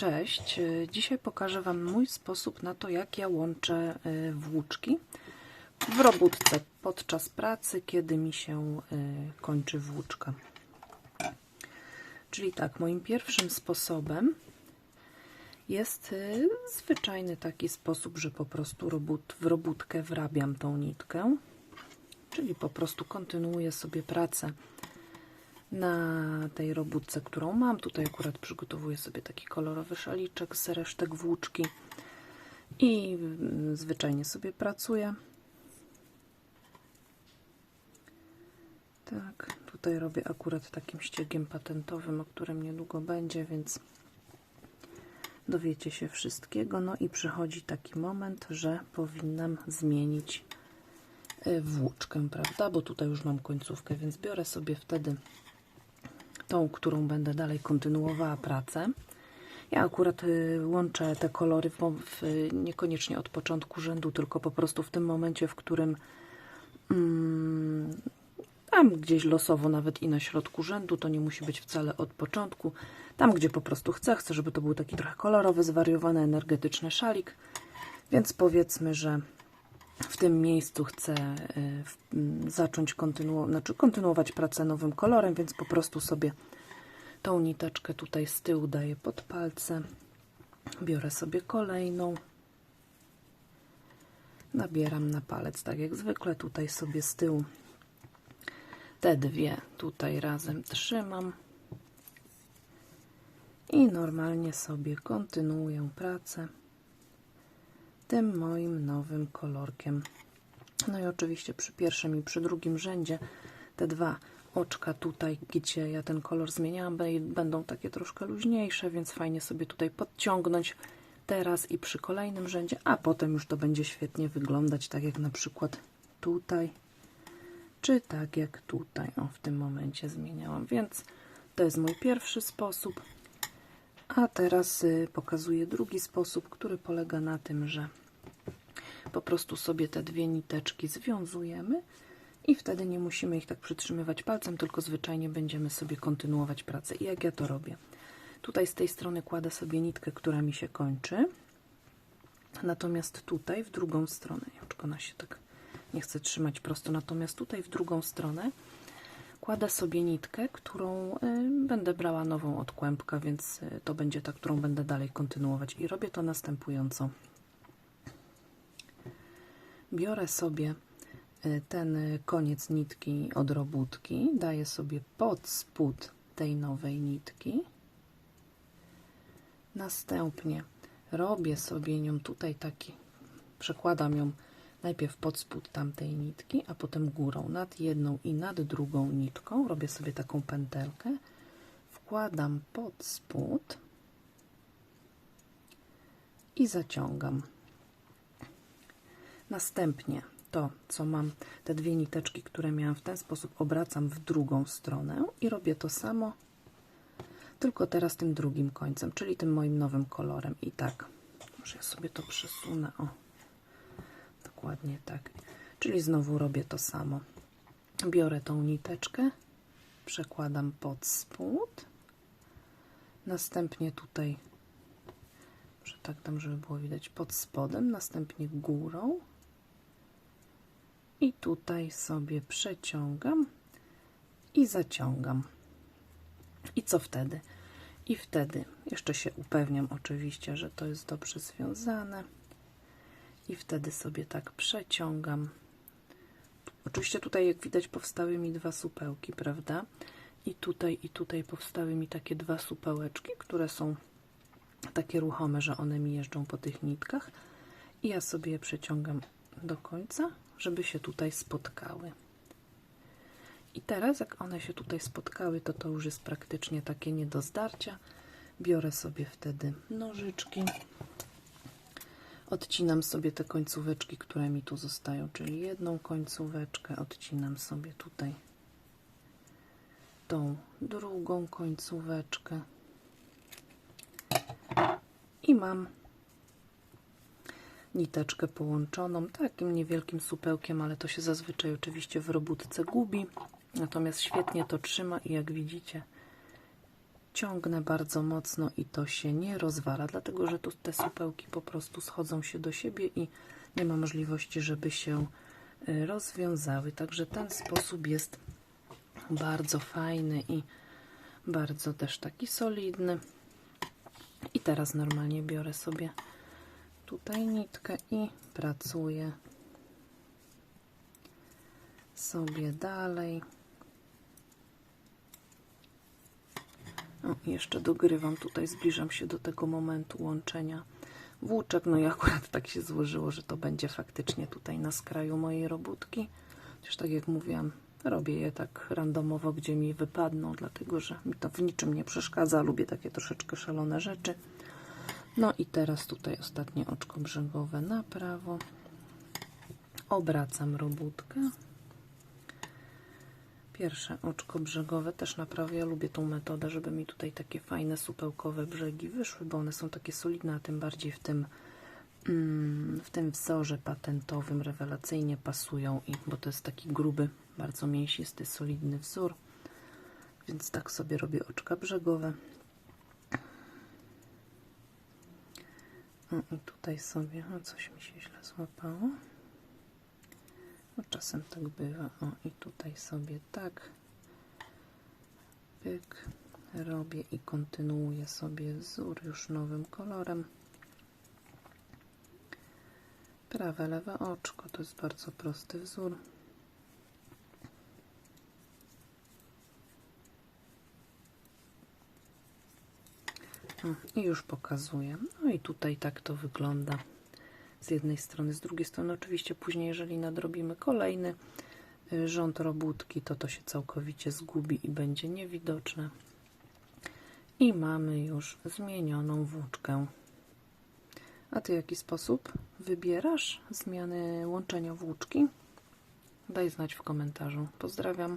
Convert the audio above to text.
Cześć, dzisiaj pokażę Wam mój sposób na to, jak ja łączę włóczki w robótce podczas pracy, kiedy mi się kończy włóczka. Czyli tak, moim pierwszym sposobem jest zwyczajny taki sposób, że po prostu w robótkę wrabiam tą nitkę, czyli po prostu kontynuuję sobie pracę na tej robótce, którą mam. Tutaj akurat przygotowuję sobie taki kolorowy szaliczek z resztek włóczki i zwyczajnie sobie pracuję. Tak, tutaj robię akurat takim ściegiem patentowym, o którym niedługo będzie, więc dowiecie się wszystkiego. No i przychodzi taki moment, że powinnam zmienić włóczkę, prawda? Bo tutaj już mam końcówkę, więc biorę sobie wtedy tą, którą będę dalej kontynuowała pracę. Ja akurat łączę te kolory niekoniecznie od początku rzędu, tylko po prostu w tym momencie, w którym tam gdzieś losowo nawet i na środku rzędu, to nie musi być wcale od początku. Tam, gdzie po prostu chcę, żeby to był taki trochę kolorowy, zwariowany, energetyczny szalik. Więc powiedzmy, że w tym miejscu chcę zacząć kontynuować pracę nowym kolorem, więc po prostu sobie tą niteczkę tutaj z tyłu daję pod palce. Biorę sobie kolejną. Nabieram na palec, tak jak zwykle. Tutaj sobie z tyłu te dwie tutaj razem trzymam. I normalnie sobie kontynuuję pracę tym moim nowym kolorkiem. No i oczywiście przy pierwszym i przy drugim rzędzie te dwa oczka tutaj, gdzie ja ten kolor zmieniałam, będą takie troszkę luźniejsze, więc fajnie sobie tutaj podciągnąć teraz i przy kolejnym rzędzie, a potem już to będzie świetnie wyglądać, tak jak na przykład tutaj, czy tak jak tutaj. O, w tym momencie zmieniałam, więc to jest mój pierwszy sposób. A teraz pokazuję drugi sposób, który polega na tym, że po prostu sobie te dwie niteczki związujemy i wtedy nie musimy ich tak przytrzymywać palcem, tylko zwyczajnie będziemy sobie kontynuować pracę. I jak ja to robię? Tutaj z tej strony kładę sobie nitkę, która mi się kończy, natomiast tutaj w drugą stronę, ona się tak nie chce trzymać prosto, natomiast tutaj w drugą stronę kładę sobie nitkę, którą będę brała nową od kłębka, więc to będzie ta, którą będę dalej kontynuować. I robię to następująco. Biorę sobie ten koniec nitki od robótki, daję sobie pod spód tej nowej nitki. Następnie robię sobie nią tutaj przekładam ją najpierw pod spód tamtej nitki, a potem górą nad jedną i nad drugą nitką. Robię sobie taką pętelkę, wkładam pod spód i zaciągam. Następnie to, co mam, te dwie niteczki, które miałam w ten sposób, obracam w drugą stronę i robię to samo, tylko teraz tym drugim końcem, czyli tym moim nowym kolorem. I tak, może ja sobie to przesunę, o, dokładnie tak. Czyli znowu robię to samo. Biorę tą niteczkę, przekładam pod spód, następnie tutaj, może tak dam, żeby było widać, pod spodem, następnie górą i tutaj sobie przeciągam i zaciągam. I co wtedy? I wtedy jeszcze się upewniam oczywiście, że to jest dobrze związane i wtedy sobie tak przeciągam. Oczywiście tutaj, jak widać, powstały mi dwa supełki, prawda? I tutaj powstały mi takie dwa supełeczki, które są takie ruchome, że one mi jeżdżą po tych nitkach i ja sobie je przeciągam do końca, żeby się tutaj spotkały. I teraz, jak one się tutaj spotkały, to już jest praktycznie takie nie do zdarcia. Biorę sobie wtedy nożyczki, odcinam sobie te końcóweczki, które mi tu zostają, czyli jedną końcóweczkę, odcinam sobie tutaj tą drugą końcóweczkę i mam niteczkę połączoną takim niewielkim supełkiem, ale to się zazwyczaj oczywiście w robótce gubi, natomiast świetnie to trzyma i jak widzicie, ciągnę bardzo mocno i to się nie rozwala, dlatego że tu te supełki po prostu schodzą się do siebie i nie ma możliwości, żeby się rozwiązały. Także ten sposób jest bardzo fajny i bardzo też taki solidny. I teraz normalnie biorę sobie tutaj nitkę i pracuję sobie dalej. O, jeszcze dogrywam tutaj, zbliżam się do tego momentu łączenia włóczek. No i akurat tak się złożyło, że to będzie faktycznie tutaj na skraju mojej robótki. Chociaż tak jak mówiłam, robię je tak randomowo, gdzie mi wypadną, dlatego że mi to w niczym nie przeszkadza. Lubię takie troszeczkę szalone rzeczy. No i teraz tutaj ostatnie oczko brzegowe na prawo. Obracam robótkę. Pierwsze oczko brzegowe też na prawo. Ja lubię tą metodę, żeby mi tutaj takie fajne supełkowe brzegi wyszły, bo one są takie solidne, a tym bardziej w tym wzorze patentowym rewelacyjnie pasują, bo to jest taki gruby, bardzo mięsisty, solidny wzór. Więc tak sobie robię oczka brzegowe. I tutaj sobie, coś mi się źle złapało. No, czasem tak bywa. I tutaj sobie tak pyk robię i kontynuuję sobie wzór już nowym kolorem. Prawe, lewe oczko, to jest bardzo prosty wzór. I już pokazuję. No i tutaj tak to wygląda z jednej strony, z drugiej strony oczywiście później, jeżeli nadrobimy kolejny rząd robótki, to się całkowicie zgubi i będzie niewidoczne. I mamy już zmienioną włóczkę. A Ty jaki sposób wybierasz zmiany łączenia włóczki? Daj znać w komentarzu. Pozdrawiam.